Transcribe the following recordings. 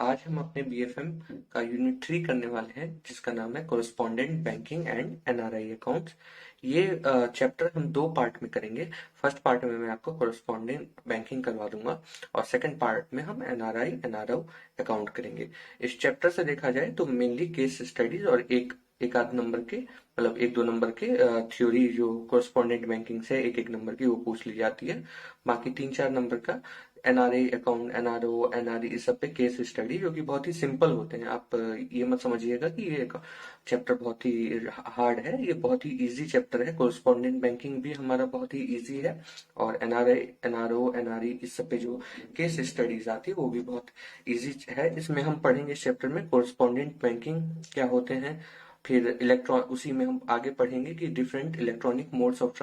आज हम अपने बीएफएम का यूनिट 3 करने वाले हैं जिसका नाम है correspondent banking and NRI accounts. ये चैप्टर हम दो पार्ट में करेंगे। फर्स्ट पार्ट में मैं आपको कोरेस्पोंडेंट बैंकिंग करवा दूंगा और सेकंड पार्ट में हम एनआरआई एनआरओ अकाउंट करेंगे। इस चैप्टर से देखा जाए तो मेनली केस स्टडीज और एक आध नंबर के मतलब एक दो नंबर के थ्योरी जो कोरेस्पोंडेंट बैंकिंग से एक एक नंबर की वो पूछ ली जाती है। बाकी 3-4 नंबर का एनआरए अकाउंट एनआरओ एनआरई इस सब पे केस स्टडी जो कि बहुत ही सिंपल होते हैं। आप ये मत समझिएगा कि ये चैप्टर बहुत ही हार्ड है, ये बहुत ही इजी चैप्टर है। कोरेस्पोंडेंट बैंकिंग भी हमारा बहुत ही इजी है और एनआरए एनआरओ एनआरई इस सब पे जो केस स्टडीज आती है वो भी बहुत इजी है। इसमें हम पढ़ेंगे इस चैप्टर में कोरेस्पोंडेंट बैंकिंग क्या होते हैं, फिर इलेक्ट्रॉन उसी में हम आगे पढ़ेंगे कि different electronic modes of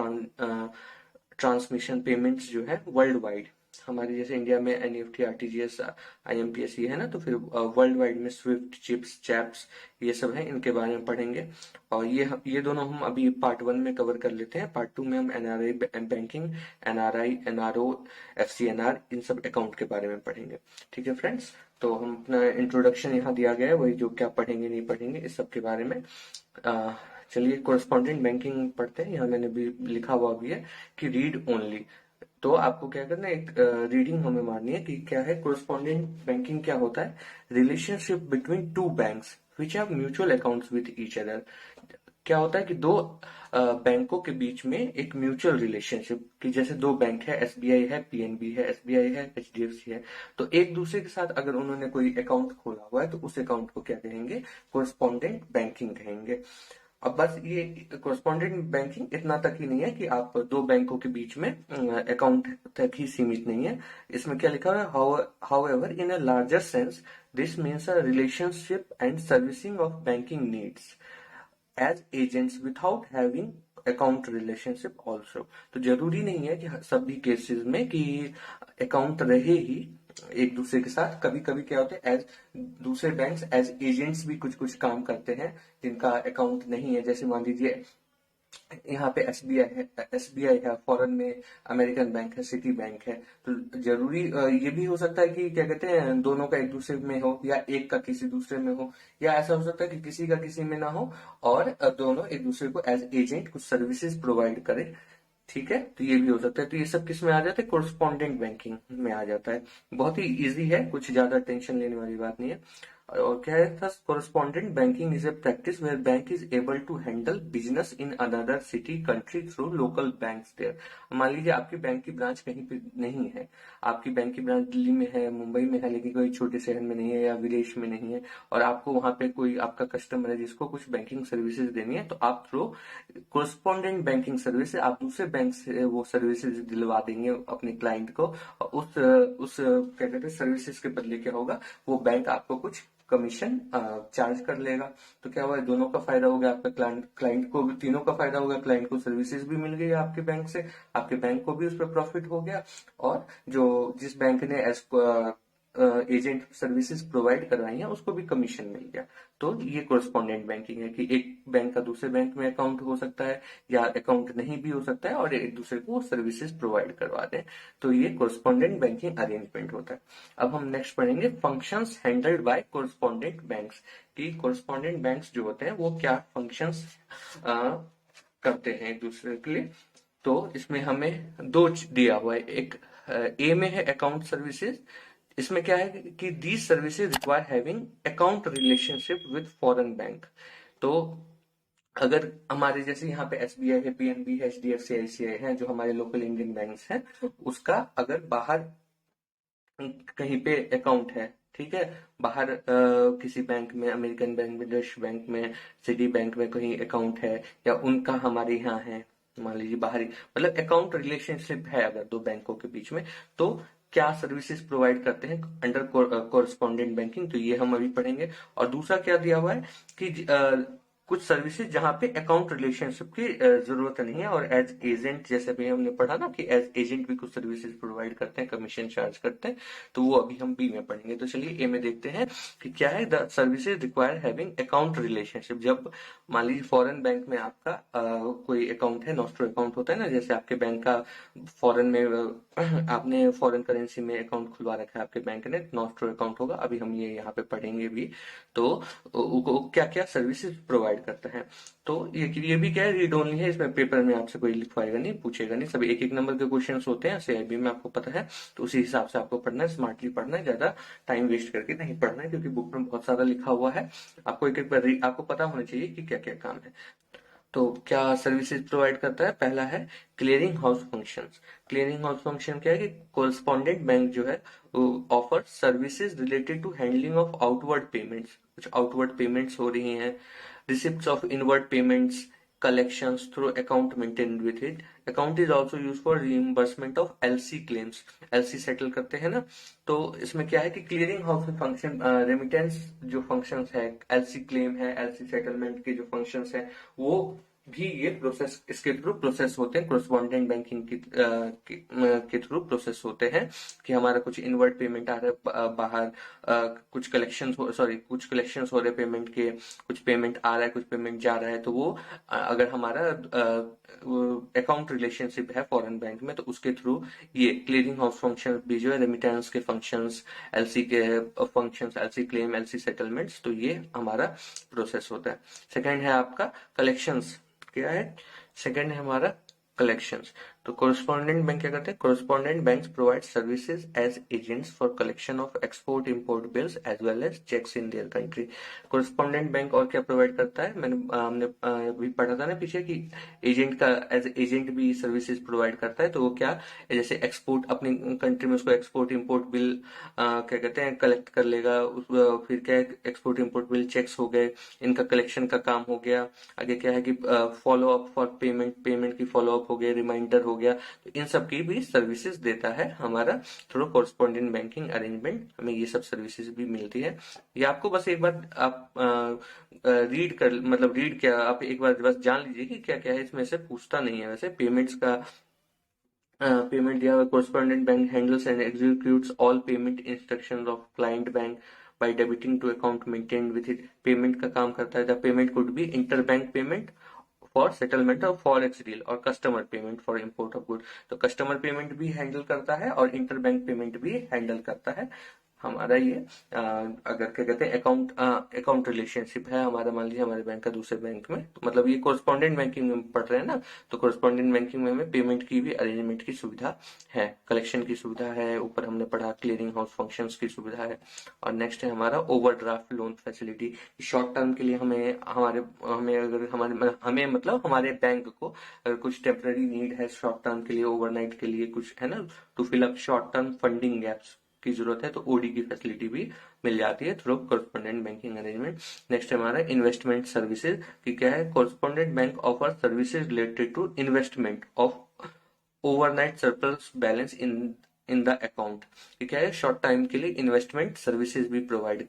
transmission payments जो है वर्ल्ड वाइड, हमारे जैसे इंडिया में एनईएफटी आरटीजीएस आईएमपीएस ये है ना, तो फिर वर्ल्ड वाइड में स्विफ्ट चिप्स चैप्स ये सब है, इनके बारे में पढ़ेंगे। और ये दोनों हम अभी पार्ट 1 में कवर कर लेते हैं। पार्ट 2 में हम NRI banking NRI NRO FCNR इन सब अकाउंट के बारे में पढ़ेंगे। ठीक है फ्रेंड्स, तो हम अपना इंट्रोडक्शन यहाँ दिया गया है, वही जो क्या पढ़ेंगे नहीं पढ़ेंगे इस सब के बारे में। चलिए कोरेस्पोंडेंट बैंकिंग पढ़ते हैं। यहाँ मैंने भी लिखा हुआ भी है कि रीड ओनली। तो आपको क्या करना है, एक रीडिंग हमें मारनी है कि क्या है कोरेस्पोंडेंट बैंकिंग क्या होता है। Relationship between two banks which have mutual accounts with each other. क्या होता है कि दो बैंकों के बीच में एक म्यूचुअल रिलेशनशिप कि जैसे दो बैंक है, एसबीआई है, पीएनबी है, एसबीआई है, एचडीएफसी है, तो एक दूसरे के साथ अगर उन्होंने कोई अकाउंट खोला हुआ है तो उस अकाउंट को क्या कहेंगे, कोरेस्पोंडेंट बैंकिंग कहेंगे। अब बस ये कोरेस्पोंडेंट बैंकिंग इतना तक ही नहीं है कि आप दो बैंकों के बीच में अकाउंट तक ही सीमित नहीं है। इसमें क्या लिखा हुआ है, however in a larger sense this means a relationship and servicing of banking needs as agents without having account relationship also. तो जरूरी नहीं है कि सभी केसेस में कि अकाउंट रहे ही एक दूसरे के साथ। कभी कभी क्या होता है, एज दूसरे बैंक्स एज एजेंट्स भी कुछ कुछ काम करते हैं जिनका अकाउंट नहीं है। जैसे मान लीजिए यहाँ पे एसबीआई है, फॉरेन में अमेरिकन बैंक है, सिटी बैंक है, तो जरूरी ये भी हो सकता है कि क्या कहते हैं दोनों का एक दूसरे में हो या एक का किसी दूसरे में हो, या ऐसा हो सकता है कि किसी का किसी में ना हो और दोनों एक दूसरे को एज एजेंट कुछ सर्विसेज प्रोवाइड करें। ठीक है, तो ये भी हो सकता है। तो ये सब किस में आ जाता है, कोरेस्पोंडेंट बैंकिंग में आ जाता है। बहुत ही इजी है, कुछ ज्यादा टेंशन लेने वाली बात नहीं है। और क्या है, thus correspondent banking is a practice where bank is able to handle business in another city country through local banks there. मान लीजिए आपकी बैंक की ब्रांच कहीं पे नहीं है, आपकी बैंक की ब्रांच दिल्ली में है, मुंबई में है, लेकिन कोई छोटे शहर में नहीं है या विदेश में नहीं है, और आपको वहां पे कोई आपका कस्टमर है जिसको कुछ बैंकिंग सर्विसेज देनी है, तो आप थ्रू कोरेस्पोंडेंट बैंकिंग सर्विस से आप दूसरे बैंक से वो सर्विसेज दिलवा देंगे अपने क्लाइंट को। और उस क्या कहते हैं सर्विसेज के बदले क्या होगा, वो बैंक आपको कुछ कमीशन चार्ज कर लेगा। तो क्या हुआ, दोनों का फायदा हो गया, आपका क्लाइंट को भी, तीनों का फायदा हो गया। क्लाइंट को सर्विसेज भी मिल गई आपके बैंक से, आपके बैंक को भी उस पर प्रॉफिट हो गया, और जो जिस बैंक ने एजेंट सर्विसेज प्रोवाइड करवाई है उसको भी कमीशन मिल गया। तो ये कोरेस्पोंडेंट बैंकिंग है कि एक बैंक का दूसरे बैंक में अकाउंट हो सकता है या अकाउंट नहीं भी हो सकता है और एक दूसरे को सर्विसेज प्रोवाइड करवा दें। तो ये कोरेस्पोंडेंट बैंकिंग अरेंजमेंट होता है। अब हम नेक्स्ट पढ़ेंगे functions handled by correspondent banks, कि कोरेस्पोंडेंट बैंक्स जो होते हैं वो क्या फंक्शंस करते हैं एक दूसरे के लिए। तो इसमें हमें दो दिया हुआ है, एक ए में है अकाउंट सर्विसेज। इसमें क्या है कि these services require having account relationship with foreign bank. तो अगर हमारे जैसे यहाँ पे एसबीआई है, पीएनबी है, एचडीएफसी आईसीआई है, जो हमारे लोकल इंडियन बैंक्स हैं, उसका अगर बाहर कहीं पे अकाउंट है, ठीक है, बाहर किसी बैंक में, अमेरिकन बैंक में, डच बैंक में, सिटी बैंक में कहीं अकाउंट है, या उनका हमारे यहाँ है, मान लीजिए बाहरी मतलब अकाउंट रिलेशनशिप है अगर दो बैंकों के बीच में, तो क्या सर्विसेज प्रोवाइड करते हैं अंडर कोरेस्पोंडेंट बैंकिंग, तो ये हम अभी पढ़ेंगे। और दूसरा क्या दिया हुआ है कि कुछ सर्विसेज जहां पे अकाउंट रिलेशनशिप की जरूरत नहीं है, और एज एजेंट जैसे भी हमने पढ़ा ना कि एज एजेंट भी कुछ सर्विसेज प्रोवाइड करते हैं, कमीशन चार्ज करते हैं, तो वो अभी हम बी में पढ़ेंगे। तो चलिए ए में देखते हैं कि क्या है। The services require having account relationship. जब मान लीजिए फॉरेन बैंक में आपका कोई अकाउंट है, नॉस्ट्रो अकाउंट होता है ना, जैसे आपके बैंक का फॉरेन में आपने फॉरेन करेंसी में अकाउंट खुलवा रखा है आपके बैंक ने, नॉस्ट्रो अकाउंट होगा, अभी हम ये यहाँ पे पढ़ेंगे भी। तो क्या क्या सर्विसेज प्रोवाइड करता है। तो ये भी क्या है, रीड ओनली है, इसमें पेपर में आपसे कोई लिखवाएगा नहीं, पूछेगा नहीं, सभी एक एक नंबर के क्वेश्चन होते हैं सीआईबी में, आपको पता है। तो उसी हिसाब से आपको पढ़ना है, स्मार्टली पढ़ना है, ज्यादा टाइम वेस्ट करके नहीं पढ़ना है, क्योंकि बुक में बहुत सारा लिखा हुआ है। आपको एक एक बार आपको पता होना चाहिए कि क्या क्या काम है। तो क्या सर्विसेज प्रोवाइड करता है, पहला है clearing house functions. Clearing house function क्या है कि कोरस्पॉन्डेंट बैंक जो है offer services related to handling of outward payments. कुछ आउटवर्ड पेमेंट्स हो रही हैं, receipts of inward payments, collections through account maintained with it. Account is also used for reimbursement of LC claims. LC settle करते हैं ना, तो इसमें क्या है कि क्लियरिंग हाउस में फंक्शन रेमिटेंस जो फंक्शंस है, एलसी क्लेम है, एलसी सेटलमेंट के जो फंक्शंस है, वो भी ये प्रोसेस इसके थ्रू प्रोसेस होते हैं, कोरस्पॉन्डेंट बैंकिंग के थ्रू प्रोसेस होते हैं। कि हमारा कुछ इनवर्ड पेमेंट आ रहा है बाहर, कुछ कुछ कलेक्शंस हो रहे हैं पेमेंट के, कुछ पेमेंट आ रहा है, कुछ पेमेंट जा रहा है, तो वो अगर हमारा अकाउंट रिलेशनशिप है फॉरेन बैंक में, तो उसके थ्रू ये क्लियरिंग हाउस फंक्शन भी जो है, रेमिटेंस के फंक्शंस, एलसी के functions, LC claim, LC settlements, तो ये हमारा प्रोसेस होता है। सेकंड है आपका कलेक्शंस। क्या है सेकंड है हमारा कलेक्शंस। तो कोरस्पॉन्डेंट बैंक क्या करते हैं, correspondent banks provide services as agents for collection of export import bills as well as cheques in their country. Correspondent bank और क्या प्रोवाइड करता है, हमने भी पढ़ा था ना पीछे कि एजेंट का, एज एजेंट भी सर्विसेज प्रोवाइड करता है। तो वो क्या, जैसे एक्सपोर्ट अपनी कंट्री में उसको एक्सपोर्ट इंपोर्ट बिल क्या कहते हैं कलेक्ट कर लेगा, फिर क्या है एक्सपोर्ट इंपोर्ट बिल चेक्स हो गए, इनका कलेक्शन का काम हो गया। आगे क्या है कि follow up for payment, payment की फॉलो अप हो गया, रिमाइंडर हो गया, तो इन सब की भी सर्विसेज देता है हमारा थ्रू कोरस्पॉन्डेंट बैंकिंग अरेंजमेंट। हमें ये सब सर्विसेज भी मिलती है। ये आपको बस एक बार आप रीड कर, मतलब रीड क्या, आप एक बार बस जान लीजिए कि क्या क्या है, इसमें से पूछता नहीं है वैसे। पेमेंट्स का पेमेंट दिया हुआ, correspondent bank handles and executes all payment instructions of client bank by debiting to account maintained with it. Payment का काम करता है, the payment could be interbank payment for settlement of forex deal और customer payment for import of good. तो customer payment भी handle करता है और इंटरबैंक पेमेंट भी हैंडल करता है हमारा ये। अगर क्या कहते हैं अकाउंट रिलेशनशिप है हमारा, मान लीजिए हमारे बैंक का दूसरे बैंक में, तो मतलब ये कोरस्पॉन्डेंट बैंकिंग में पढ़ रहे हैं ना, तो कोरस्पॉन्डेंट बैंकिंग में हमें पेमेंट की भी अरेंजमेंट की सुविधा है, कलेक्शन की सुविधा है, ऊपर हमने पढ़ा क्लियरिंग हाउस फंक्शंस की सुविधा है। और नेक्स्ट है हमारा overdraft loan facility. Short term के लिए हमें हमारे हमें अगर हमारे हमें मतलब हमारे बैंक को अगर कुछ टेम्पररी नीड है शॉर्ट टर्म के लिए, ओवरनाइट के लिए कुछ है ना, to fill up short term funding gaps की जरूरत है, तो ओडी की फैसिलिटी भी मिल जाती है through correspondent banking arrangement. Next हमारा इन्वेस्टमेंट सर्विसेज की क्या है, correspondent bank offer services related to investment of overnight surplus balance in the account. ये क्या है, शॉर्ट टाइम के लिए इन्वेस्टमेंट सर्विसेज भी प्रोवाइड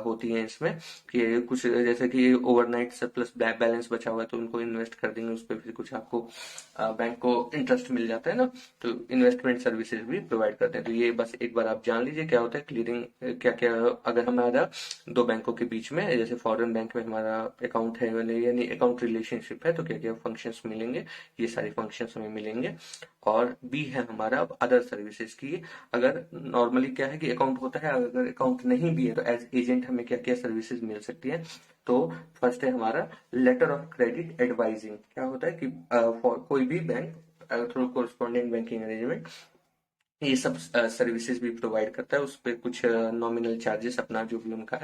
होती हैं इसमें, कि कुछ जैसे कि ओवरनाइट सरप्लस बैलेंस बचा हुआ है तो उनको इन्वेस्ट कर देंगे, उस पर फिर कुछ आपको बैंक को इंटरेस्ट मिल जाता है ना, तो इन्वेस्टमेंट सर्विसेज भी प्रोवाइड करते हैं। तो ये बस एक बार आप जान लीजिए क्या होता है क्लियरिंग, क्या क्या अगर हमारा दो बैंकों के बीच में, जैसे फॉरेन बैंक में हमारा अकाउंट है यानी अकाउंट रिलेशनशिप है, तो क्या क्या फंक्शंस मिलेंगे, ये सारे फंक्शंस हमें मिलेंगे। और बी है हमारा अब अदर सर्विसेज की। अगर नॉर्मली क्या है कि अकाउंट होता है, अगर अकाउंट नहीं भी है तो एज एजेंट हमें क्या क्या सर्विसेज मिल सकती है। तो फर्स्ट है हमारा लेटर ऑफ क्रेडिट एडवाइजिंग। क्या होता है कि कोई भी bank through correspondent banking arrangement ये सब सर्विसेज भी प्रोवाइड करता है, उस पर कुछ नॉमिनल चार्जेस अपना जो भी उनका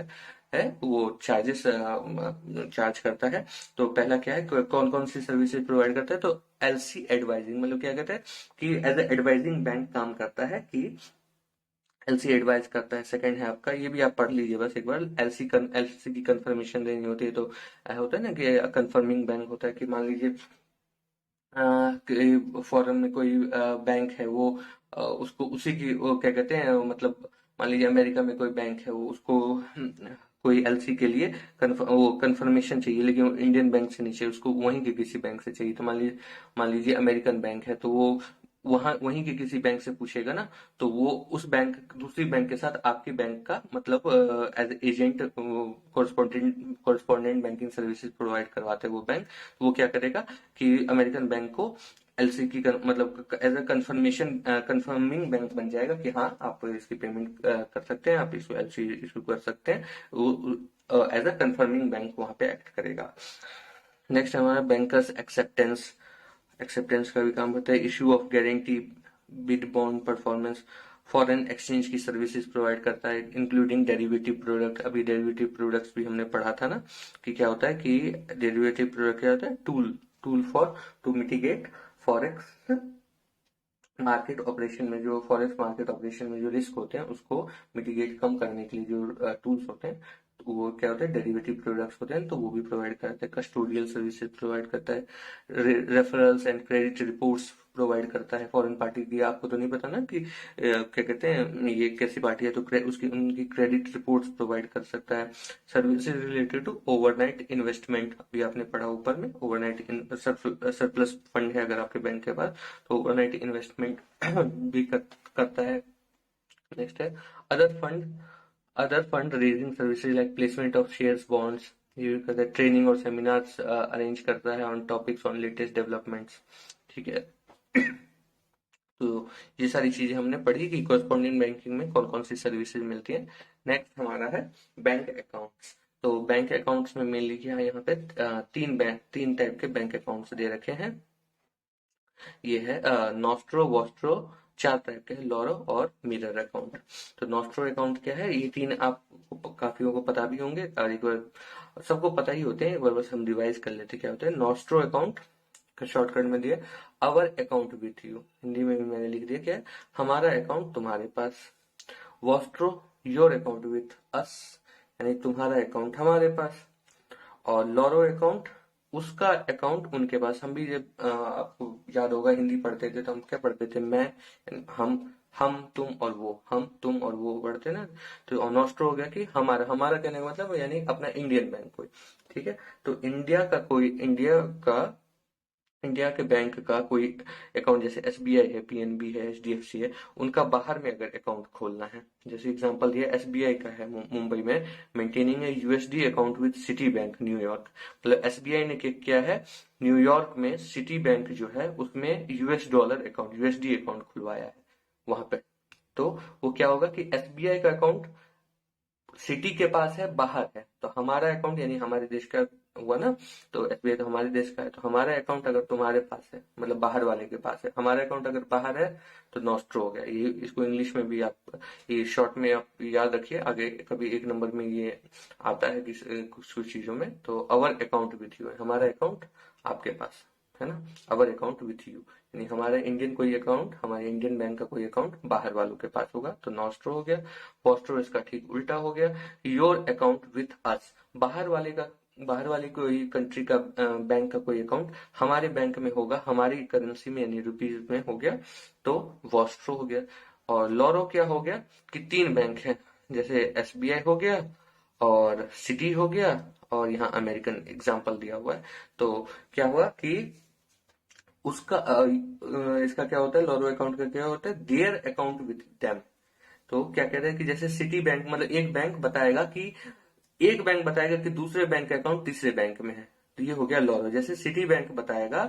है वो चार्जेस चार्ज करता है। तो पहला क्या है, कौन कौन सी सर्विसेज प्रोवाइड करता है, तो एलसी एडवाइजिंग, मतलब क्या कहते हैं कि एज ए एडवाइजिंग बैंक काम करता है, कि एलसी एडवाइज करता है। सेकंड है आपका, ये भी आप पढ़ लीजिए बस एक बार, एलसी की कंफर्मेशन देनी होती है, तो होता है ना कि कंफर्मिंग बैंक होता है, कि मान लीजिए फॉरेन में कोई बैंक है, वो उसको उसी की वो क्या कहते हैं, मतलब मान लीजिए अमेरिका में कोई बैंक है, वो उसको कोई एलसी के लिए वो कंफर्मेशन चाहिए, लेकिन वो इंडियन बैंक से नहीं चाहिए, उसको वहीं के किसी बैंक से चाहिए। तो मान लीजिए अमेरिकन बैंक है, तो वो वहीं के किसी बैंक से पूछेगा ना, तो वो उस बैंक दूसरी बैंक के साथ आपके बैंक का मतलब as agent correspondent banking services provide करवाते हैं वो बैंक। तो वो क्या करेगा कि अमेरिकन बैंक को एलसी की मतलब एज अ कंफर्मिंग बैंक बन जाएगा कि हाँ आप इसकी पेमेंट कर सकते हैं, आप इसको एलसी इशू कर सकते हैं, वो एज अ कंफर्मिंग बैंक वहां पे एक्ट करेगा। नेक्स्ट हमारा बैंकर्स एक्सेप्टेंस। एक्सेप्टेंस का भी काम होता है issue of guarantee, bid bond performance. Foreign exchange की सर्विसेज प्रोवाइड करता है इंक्लूडिंग डेरिवेटिव प्रोडक्ट। अभी डेरिवेटिव प्रोडक्ट्स भी हमने पढ़ा था ना कि क्या होता है कि डेरिवेटिव प्रोडक्ट क्या होता है, tool tool for to mitigate forex market operation में, जो फॉरेक्स मार्केट ऑपरेशन में जो रिस्क होते हैं उसको मिटिगेट कम करने के लिए जो टूल्स होते हैं, तो वो क्या होते हैं, डेरिवेटिव प्रोडक्ट्स होते हैं, तो वो भी प्रोवाइड करता है। कस्टोडियल सर्विसेज प्रोवाइड करता है। Referrals and credit reports provide करता है फॉरेन पार्टी की। आपको तो नहीं पता ना कि क्या कहते हैं ये कैसी पार्टी है, तो उसकी उनकी क्रेडिट रिपोर्ट्स प्रोवाइड कर सकता है। Services related to overnight investment, अभी आपने पढ़ा ऊपर में, ओवरनाइट सरप्लस फंड है अगर आपके बैंक के पास, तो ओवरनाइट इन्वेस्टमेंट भी करता है। नेक्स्ट है other fund. Other fund raising services like placement of shares, bonds. ये भी करता है। ट्रेनिंग और सेमिनार्स अरेंज करता है on topics on latest developments. ठीक है। तो ये सारी चीजें हमने पढ़ी कि कॉरस्पॉन्डेंट बैंकिंग में कौन कौन सी सर्विसेज मिलती है। नेक्स्ट हमारा है बैंक अकाउंट्स। तो बैंक अकाउंट्स में मेनली क्या है, यहाँ पे तीन टाइप के बैंक अकाउंट्स दे रखे हैं। ये है नॉस्ट्रो, वॉस्ट्रो, चार टाइप के हैं, लॉरो और मिरर अकाउंट। तो नॉस्ट्रो अकाउंट क्या है, ये तीन आप काफियों को पता भी होंगे, और एक बार सबको पता ही होते हैं, एक बार बस हम रिवाइज कर लेते हैं क्या होते हैं। नॉस्ट्रो अकाउंट का शॉर्टकट में दिया अवर अकाउंट विथ यू, हिंदी में भी मैंने लिख दिया क्या है, हमारा अकाउंट तुम्हारे पास। Vostro your account with us, यानी तुम्हारा अकाउंट हमारे पास। और लॉरो अकाउंट उसका अकाउंट उनके पास। हम भी जब आपको याद होगा हिंदी पढ़ते थे तो हम क्या पढ़ते थे, मैं, हम तुम और वो, हम तुम और वो पढ़ते ना। तो ऑनोस्ट्रो हो गया कि हमारा, हमारा कहने का मतलब यानी अपना इंडियन बैंक कोई। ठीक है। तो इंडिया के बैंक का कोई अकाउंट, जैसे एसबीआई है, पीएनबी है, एचडीएफसी है, उनका बाहर में अगर अकाउंट खोलना है, जैसे एग्जांपल दिया एसबीआई का है मुंबई में, maintaining A USD account with city bank New York. मतलब एसबीआई ने क्या किया है, न्यूयॉर्क में सिटी बैंक जो है उसमें US dollar account, USD account खुलवाया है वहां पे। तो वो क्या होगा कि एसबीआई का अकाउंट सिटी के पास है, बाहर है, तो हमारा अकाउंट यानी हमारे देश का हुआ ना। तो एसबीआई तो हमारे देश का है, तो हमारा अकाउंट अगर तुम्हारे पास है, मतलब बाहर वाले के पास है, हमारा अकाउंट अगर बाहर है तो नॉस्ट्रो हो गया। ये इसको इंग्लिश में भी आप ये शॉर्ट में आप याद रखिए, आगे कभी एक नंबर में ये आता है कि कुछ कुछ चीजों में। तो अवर अकाउंट विथ यू है, हमारा अकाउंट आपके पास है ना, अवर अकाउंट विथ यू, यानी हमारा इंडियन कोई अकाउंट, हमारे इंडियन बैंक का कोई अकाउंट बाहर वालों के पास होगा, तो नॉस्ट्रो हो गया। पोस्ट्रो इसका ठीक उल्टा हो गया, योर अकाउंट विथ अस, बाहर वाली कोई कंट्री का बैंक का कोई अकाउंट हमारे बैंक में होगा, हमारी करेंसी में यानी रुपीज में हो गया, तो वॉस्ट्रो हो गया। और लॉरो क्या हो गया कि तीन बैंक हैं, जैसे एसबीआई हो गया और सिटी हो गया, और यहाँ अमेरिकन एग्जाम्पल दिया हुआ है। तो क्या हुआ कि उसका इसका क्या होता है, लॉरो अकाउंट का क्या होता है, देयर अकाउंट विथ देम। तो क्या कह रहे हैं कि जैसे सिटी बैंक, मतलब एक बैंक बताएगा कि दूसरे बैंक का अकाउंट तीसरे बैंक में है, तो ये हो गया लॉरो। जैसे सिटी बैंक बताएगा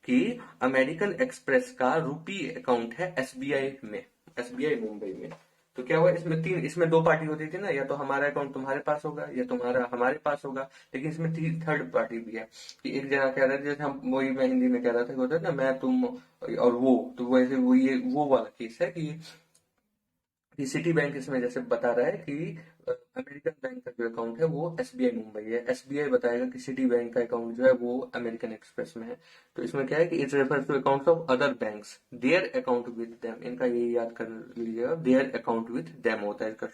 कि अमेरिकन एक्सप्रेस का रुपी अकाउंट है एसबीआई में, एसबीआई मुंबई में। तो क्या हुआ, इसमें दो पार्टी होती थी ना, या तो हमारा अकाउंट तुम्हारे पास होगा या तुम्हारा हमारे पास होगा, लेकिन इसमें थर्ड पार्टी भी है कि एक जगह कह रहे थे, जैसे हम वही मैं हिंदी में कह रहा था कि होता है ना मैं तुम और वो, तो वैसे वो ये वो वाला केस है कि सिटी बैंक इसमें जैसे बता रहा है कि अमेरिकन बैंक का जो अकाउंट है वो एसबीआई मुंबई है, एसबीआई बताएगा कि सिटी बैंक का अकाउंट जो है वो अमेरिकन एक्सप्रेस में है। तो इसमें क्या है कि it refers to accounts of other banks, their account with them, इनका ये याद कर लीजिएगा, देयर अकाउंट विद देम होता है इसका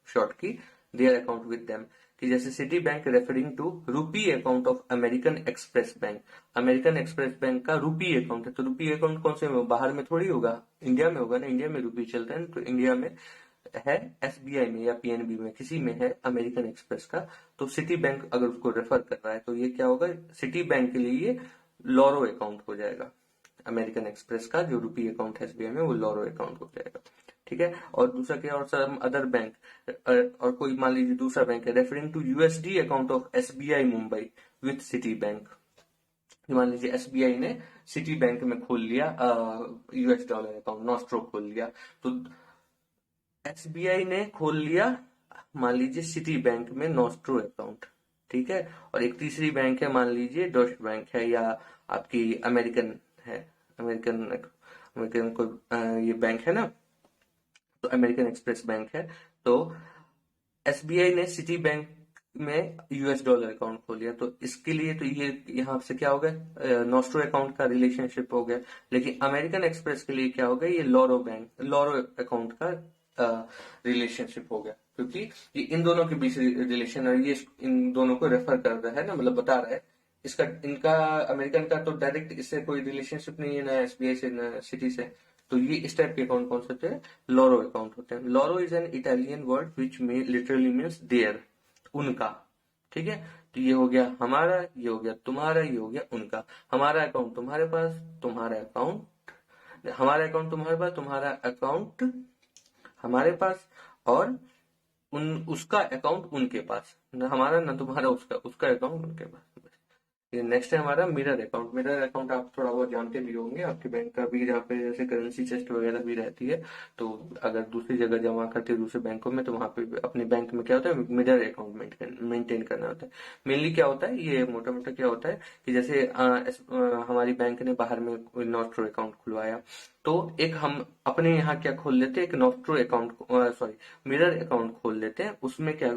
शॉर्ट की, देयर अकाउंट विद देम। कि जैसे सिटी बैंक रेफरिंग टू रूपी account of American express bank, American express bank का रूपी अकाउंट है, तो रूपी अकाउंट कौन से में, बाहर में थोड़ी होगा, इंडिया में होगा ना, इंडिया में रूपी चलता है ना, तो इंडिया में है एसबीआई में या पीएनबी में, किसी में है अमेरिकन एक्सप्रेस का, तो सिटी बैंक अगर उसको रेफर कर रहा है तो ये क्या होगा, सिटी बैंक के लिए ये लॉरो अकाउंट हो जाएगा। अमेरिकन एक्सप्रेस का जो रुपी अकाउंट है एसबीआई में वो लॉरो अकाउंट हो जाएगा। ठीक है, और दूसरा क्या, और सर अदर बैंक और कोई मान लीजिए दूसरा बैंक है referring to USD account of SBI Mumbai with Citi bank. मान लीजिए एसबीआई ने सिटी बैंक में खोल लिया यूएस डॉलर अकाउंट, नॉस्ट्रो खोल लिया, तो एसबीआई ने खोल लिया मान लीजिए सिटी बैंक में नॉस्ट्रो अकाउंट। ठीक है, और एक तीसरी बैंक है मान लीजिए डॉच बैंक है या आपकी अमेरिकन है, अमेरिकन अमेरिकन को ये बैंक है ना, तो अमेरिकन एक्सप्रेस बैंक है। तो एसबीआई ने सिटी बैंक में यूएस डॉलर अकाउंट खोल लिया, तो इसके लिए तो ये यहाँ से क्या हो गया, नॉस्ट्रो अकाउंट का रिलेशनशिप हो गया। लेकिन अमेरिकन एक्सप्रेस के लिए क्या हो गया, ये लॉरो अकाउंट का रिलेशनशिप हो गया, क्योंकि ये इन दोनों के बीच रिलेशन है, ये इन दोनों को रेफर कर रहा है ना, मतलब बता रहा है। इसका इनका अमेरिकन का तो डायरेक्ट इससे कोई रिलेशनशिप नहीं है, ना एसबीआई से ना सिटी से। तो ये इस टाइप के अकाउंट कौन से होते हैं, लॉरो अकाउंट होते हैं। Loro is an Italian word which may literally means their, उनका। ठीक है, तो ये हो गया हमारा, ये हो गया तुम्हारा, ये हो गया उनका। हमारा अकाउंट तुम्हारे पास, तुम्हारा अकाउंट, हमारा अकाउंट तुम्हारे पास, तुम्हारा अकाउंट हमारे पास, और उन उसका अकाउंट उनके पास, ना हमारा ना तुम्हारा, उसका उसका अकाउंट उनके पास। नेक्स्ट है हमारा मिरर अकाउंट। मिरर अकाउंट आप थोड़ा बहुत जानते भी होंगे, आपके बैंक का भी, जहाँ पे जैसे करेंसी चेस्ट वगैरह भी रहती है, तो अगर दूसरी जगह जमा करते हैं दूसरे बैंकों में, तो वहां पे अपने बैंक में क्या होता है, मिरर अकाउंट मेंटेन करना होता है। मेनली क्या होता है, ये मोटा मोटा क्या होता है कि जैसे हमारी बैंक ने बाहर में नॉस्ट्रो अकाउंट खुलवाया, तो एक हम अपने यहाँ क्या खोल लेते हैं, एक nostro account, sorry mirror account खोल लेते हैं। उसमें क्या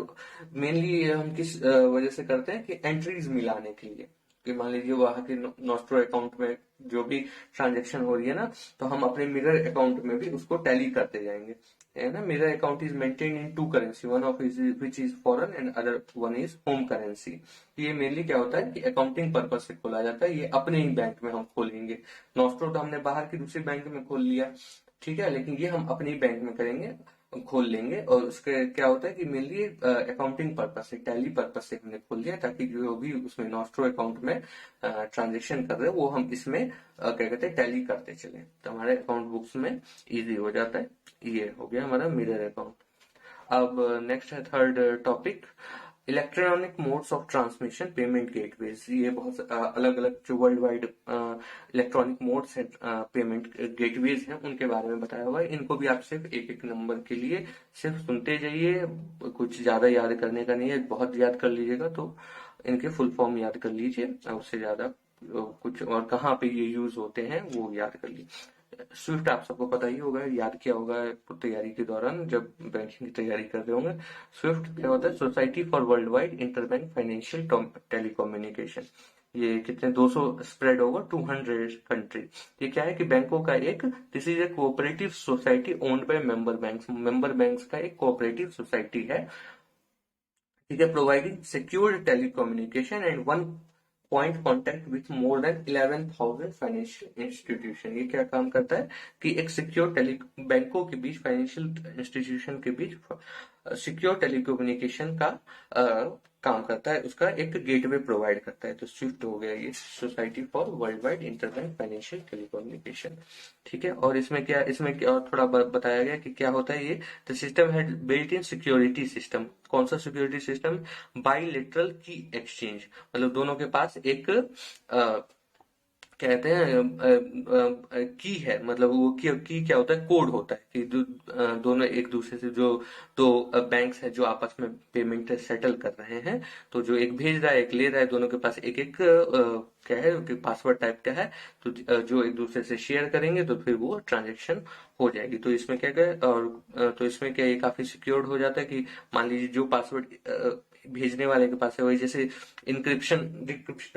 मेनली हम किस वजह से करते हैं कि एंट्रीज मिलाने के लिए, कि मान लीजिए वहां के नॉस्ट्रो अकाउंट में जो भी ट्रांजेक्शन हो रही है ना, तो हम अपने मिरर अकाउंट में भी उसको टैली करते जाएंगे, है ना। Mirror account is maintain in two currency, one of which is foreign and other one is home currency. ये मेनली क्या होता है कि अकाउंटिंग पर्पज से खोला जाता है, ये अपने ही बैंक में हम खोलेंगे। नॉस्ट्रो तो हमने बाहर की दूसरी बैंक में खोल लिया, ठीक है, लेकिन ये हम अपने ही बैंक में करेंगे, खोल लेंगे। और उसके क्या होता है कि मेनली अकाउंटिंग पर्पज से, टैली पर्पज से हमने खोल लिया, ताकि जो भी उसमें नॉस्ट्रो अकाउंट में ट्रांजेक्शन कर रहे हैं वो हम इसमें क्या कहते हैं टैली करते चले, तो हमारे अकाउंट बुक्स में इजी हो जाता है। ये हो गया हमारा मिरर अकाउंट। अब नेक्स्ट है third topic, electronic modes of transmission payment gateways. ये बहुत अलग अलग जो वर्ल्ड वाइड इलेक्ट्रॉनिक मोड्स हैं पेमेंट गेटवेज हैं, उनके बारे में बताया हुआ है। इनको भी आप सिर्फ एक एक नंबर के लिए सिर्फ सुनते जाइए, कुछ ज्यादा याद करने का नहीं है, बहुत याद कर लीजिएगा तो इनके फुल फॉर्म याद कर लीजिए, उससे ज्यादा कुछ और कहाँ पे ये यूज होते हैं वो याद कर लीजिए। स्विफ्ट आप सबको पता ही होगा, याद किया होगा तैयारी के दौरान जब बैंकिंग की तैयारी कर रहे होंगे। स्विफ्ट क्या होता है, society for world wide interbank financial telecommunication. ये कितने 200 स्प्रेड ओवर 200 कंट्री। ये क्या है कि बैंकों का एक, this is a cooperative society owned by member banks, member banks का एक कोऑपरेटिव सोसाइटी है, ठीक है, providing secure telecommunication and one point contact with more than 11,000 financial institution. ये क्या काम करता है कि एक सिक्योर टेली बैंकों के बीच, फाइनेंशियल इंस्टीट्यूशन के बीच सिक्योर टेलीकम्युनिकेशन का काम करता है, उसका एक गेटवे प्रोवाइड करता है। तो स्विफ्ट हो गया ये society for world wide interbank financial telecommunication, ठीक है। और इसमें क्या और थोड़ा बताया गया कि क्या होता है ये, द सिस्टम है बिल्ट इन सिक्योरिटी सिस्टम। कौन सा सिक्योरिटी सिस्टम, बाइलेटरल की एक्सचेंज, मतलब दोनों के पास एक कहते हैं की है, मतलब वो की क्या होता है, कोड होता है कि दोनों एक दूसरे से जो दो बैंक्स है जो आपस में पेमेंट सेटल कर रहे हैं, तो जो एक भेज रहा है एक ले रहा है, दोनों के पास एक एक क्या है कि पासवर्ड टाइप का है, तो जो एक दूसरे से शेयर करेंगे तो फिर वो ट्रांजेक्शन हो जाएगी। तो इसमें क्या और तो इसमें क्या ये काफी सिक्योर्ड हो जाता है कि मान लीजिए जो पासवर्ड भेजने वाले के पास है। वही जैसे इंक्रिप्शन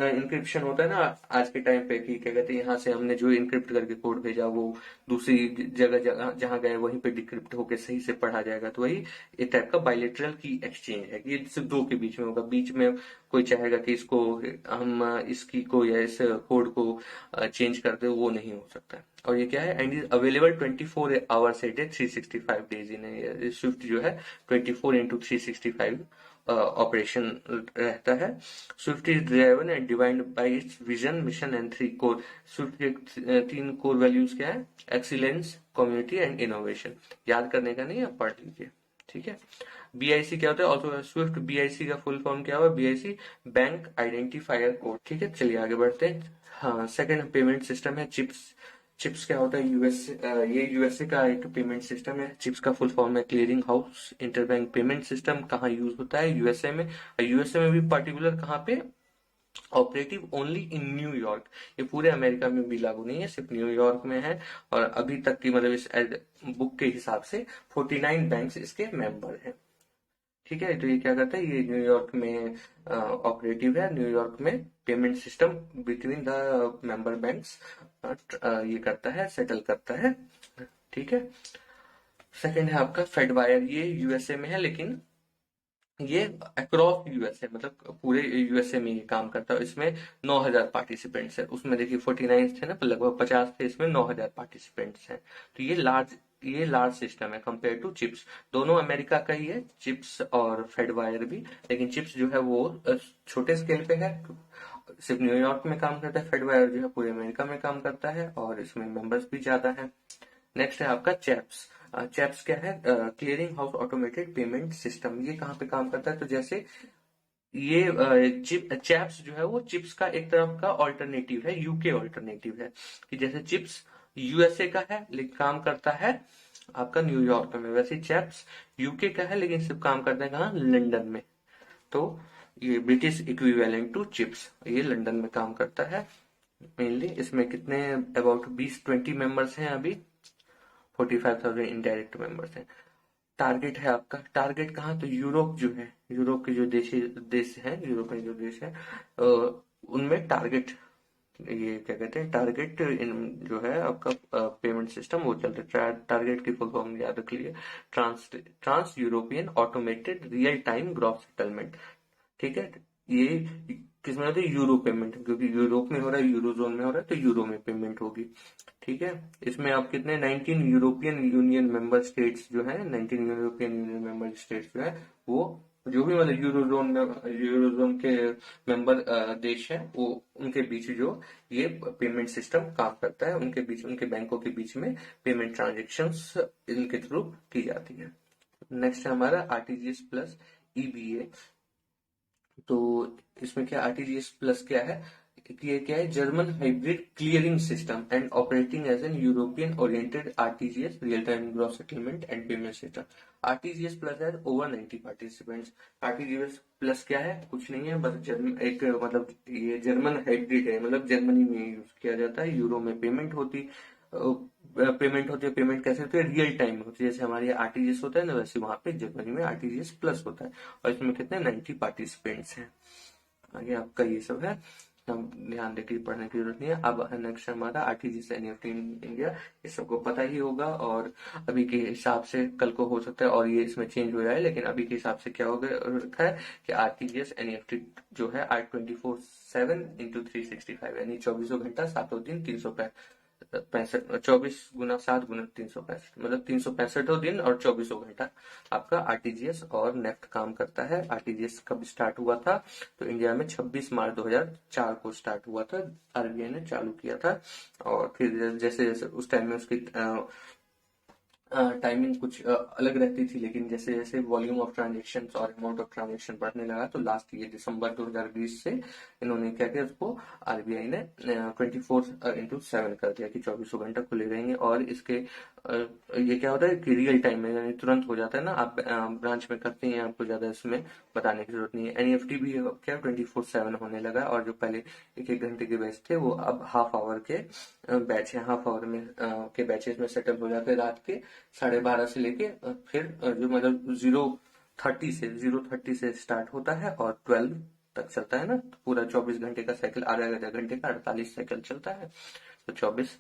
इंक्रिप्शन होता है ना आज के टाइम पे, कि क्या कहते हैं, यहाँ से हमने जो इंक्रिप्ट करके कोड भेजा वो दूसरी जगह जगह जहाँ गए वहीं पे डिक्रिप्ट होके सही से पढ़ा जाएगा। तो वही एक टाइप का बायलेटरल की एक्सचेंज है, कि ये सिर्फ दो के बीच में होगा। बीच में कोई चाहेगा कि इसको हम इसकी को या इस कोड को चेंज कर दे, वो नहीं हो सकता है। और ये क्या है, and is available 24 hours a day 365 days in. Swift जो है 24 into 365 ऑपरेशन रहता है। Swift is driven and divide by it's vision, mission and 3 core. Swift के 3 कोर वैल्यूज क्या है, एक्सीलेंस, कम्युनिटी एंड इनोवेशन। याद करने का नहीं, आप पढ़ लीजिए, ठीक है। बीआईसी क्या होता है, ऑल्सो स्विफ्ट बीआईसी का फुल फॉर्म क्या हुआ, बीआईसी बैंक आइडेंटिफायर कोड, ठीक है। चलिए आगे बढ़ते हैं। हाँ, सेकंड पेमेंट सिस्टम है चिप्स। चिप्स क्या होता है, ये यूएसए का एक पेमेंट सिस्टम है। चिप्स का फुल फॉर्म है clearing house interbank payment system. कहाँ यूज होता है, यूएसए में। यूएसए में भी पर्टिकुलर कहाँ पे, ऑपरेटिव ओनली इन न्यूयॉर्क। ये पूरे अमेरिका में भी लागू नहीं है, सिर्फ न्यूयॉर्क में है। और अभी तक की मतलब इस बुक के हिसाब से 49 बैंक्स इसके मेंबर हैं, ठीक है। तो ये क्या करता है, ये न्यूयॉर्क में ऑपरेटिव है। न्यूयॉर्क में payment system between the member banks ये करता है, सेटल करता है, ठीक है। सेकंड है आपका फेडवायर। ये यूएसए में है, लेकिन ये अक्रॉस यूएसए, मतलब पूरे यूएसए में ये काम करता है। इसमें 9,000 पार्टिसिपेंट्स है। उसमें देखिए 49 थे ना, तो लगभग 50 थे, इसमें 9,000 पार्टिसिपेंट्स हैं। तो ये लार्ज सिस्टम है कंपेयर टू चिप्स। दोनों अमेरिका का ही है, चिप्स और फेडवायर भी। लेकिन चिप्स जो है वो छोटे स्केल पे है, सिर्फ न्यूयॉर्क में काम करता है। फेडवायर जो है पूरे अमेरिका में काम करता है, और इसमें मेंबर्स भी ज्यादा है। नेक्स्ट है आपका चैप्स। चैप्स क्या है, clearing house automated payment system. ये कहाँ पे काम करता है, तो जैसे ये चैप्स जो है वो चिप्स का एक तरफ का ऑल्टरनेटिव है, यूके ऑल्टरनेटिव है। कि जैसे चिप्स यूएसए का है लेकिन काम करता है आपका न्यूयॉर्क में, वैसे चैप्स यूके का है लेकिन सिर्फ काम करता है कहाँ, लंदन में। तो ये ब्रिटिश इक्विवेलेंट टू चिप्स, ये लंदन में काम करता है मेनली। इसमें कितने अबाउट 20-20 मेंबर्स हैं अभी, 45,000 इनडायरेक्ट मेंबर्स हैं। टारगेट है आपका, टारगेट कहाँ, तो यूरोप जो है, यूरोप के जो देश हैं, यूरोप में जो देश है उनमें टारगेट, ये क्या कहते हैं, टारगेट इन जो है आपका पेमेंट सिस्टम वो चल रहा है। टारगेट की फुल फॉर्म याद रख लिए, trans European automated real time gross settlement, ठीक है। ये किसमें होता है, यूरो पेमेंट, क्योंकि यूरोप में हो रहा है, यूरो जोन में हो रहा है, तो यूरो में पेमेंट होगी, ठीक है। इसमें आप कितने 19 यूरोपियन यूनियन मेंबर स्टेट्स जो है, 19 यूरोपियन यूनियन मेंबर स्टेट्स जो है वो, जो भी मतलब यूरो जोन के मेंबर देश है, वो उनके बीच जो ये पेमेंट सिस्टम काम करता है, उनके बीच, उनके बैंकों के बीच में पेमेंट ट्रांजेक्शन्स इनके थ्रू की जाती है। नेक्स्ट है हमारा आरटीजीएस प्लस ईबीए। तो इसमें क्या, आरटीजीएस प्लस क्या है, ये क्या है, German hybrid clearing system and operating as an European oriented RTGS real time gross settlement and payment system. RTGS plus है ओवर 90 पार्टिसिपेंट्स। आरटीजीएस प्लस क्या है, कुछ नहीं है, बस एक मतलब ये जर्मन हाइब्रिड है, मतलब जर्मनी में यूज किया जाता है, यूरो में पेमेंट कैसे होती है, रियल टाइम में होती है। जैसे हमारे आरटीजीएस होता है ना, वैसे वहां पे जर्मनी में आरटीजीएस प्लस होता है। और इसमें कितने 90 पार्टिसिपेंट्स हैं। आगे आपका ये सब है, हम ध्यान देकर पढ़ने की जरूरत नहीं है। अब नेक्स्ट हमारा आरटीजीएस एनईएफटी इन इंडिया, ये सबको पता ही होगा। और अभी के हिसाब से कल को हो सकता है और ये इसमें चेंज हो जाए, लेकिन अभी के हिसाब से क्या हो गया रखा है कि आरटीजीएस एनईएफटी जो है आज 24/7 into 365, यानी 24 घंटा 7 दिन 365, 24 × 7 × 365, मतलब 365 दिन और 24 घंटा आपका आरटीजीएस और नेफ्ट काम करता है। आरटीजीएस कब स्टार्ट हुआ था, तो इंडिया में 26 मार्च 2004 को स्टार्ट हुआ था, आरबीआई ने चालू किया था। और फिर जैसे जैसे उस टाइम में उसकी टाइमिंग कुछ अलग रहती थी, लेकिन जैसे जैसे वॉल्यूम ऑफ ट्रांजेक्शन और अमाउंट ऑफ ट्रांजेक्शन बढ़ने लगा, तो लास्ट ये दिसंबर 2020 से इन्होंने क्या किया, उसको आरबीआई ने 24/7 कर दिया कि 24 घंटा खुले रहेंगे। और इसके ये क्या होता है कि रियल टाइम में, यानी तुरंत हो जाता है ना, आप ब्रांच में करते हैं, आपको ज्यादा इसमें बताने की जरूरत नहीं है। एनईएफटी भी क्या 24/7 होने लगा, और जो पहले 1-1 घंटे के बैच थे वो अब हाफ आवर के बैच है, हाफ आवर में के बैचेस में सेटल हो जाते हैं। रात के 12:30 से लेके फिर जो मतलब 30 से 0:30 से स्टार्ट होता है और 12 तक चलता है ना, तो पूरा 24 घंटे का साइकिल, आधा घंटे का 48 साइकिल चलता है, तो 24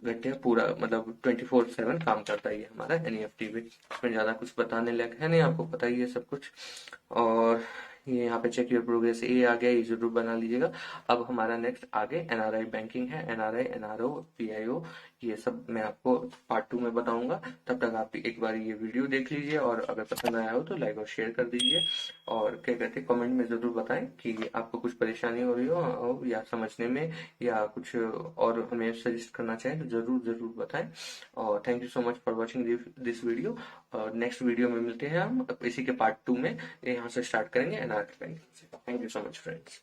घंटे पूरा मतलब 24/7 काम करता है ये हमारा एनईएफटी भी। इसमें ज्यादा कुछ बताने लायक है नहीं, आपको पता ही है सब कुछ। और ये यहाँ पे चेक योर प्रोग्रेस ये आ गया, ये जरूर बना लीजिएगा। अब हमारा नेक्स्ट आगे एनआरआई बैंकिंग है, एनआरआई, एनआरओ, पीआईओ, ये सब मैं आपको पार्ट 2 में बताऊंगा। तब तक आप एक बार ये वीडियो देख लीजिए, और अगर पसंद आया हो तो लाइक और शेयर कर दीजिए। और क्या कहते हैं, कमेंट में जरूर बताएं कि आपको कुछ परेशानी हो रही हो या समझने में, या कुछ और हमें सजेस्ट करना चाहें तो जरूर जरूर बताएं। और thank you so much for watching this video. और नेक्स्ट वीडियो में मिलते हैं हम इसी के पार्ट 2 में। यहाँ से स्टार्ट करेंगे एनआरआई बैंकिंग से। Thank you so much friends.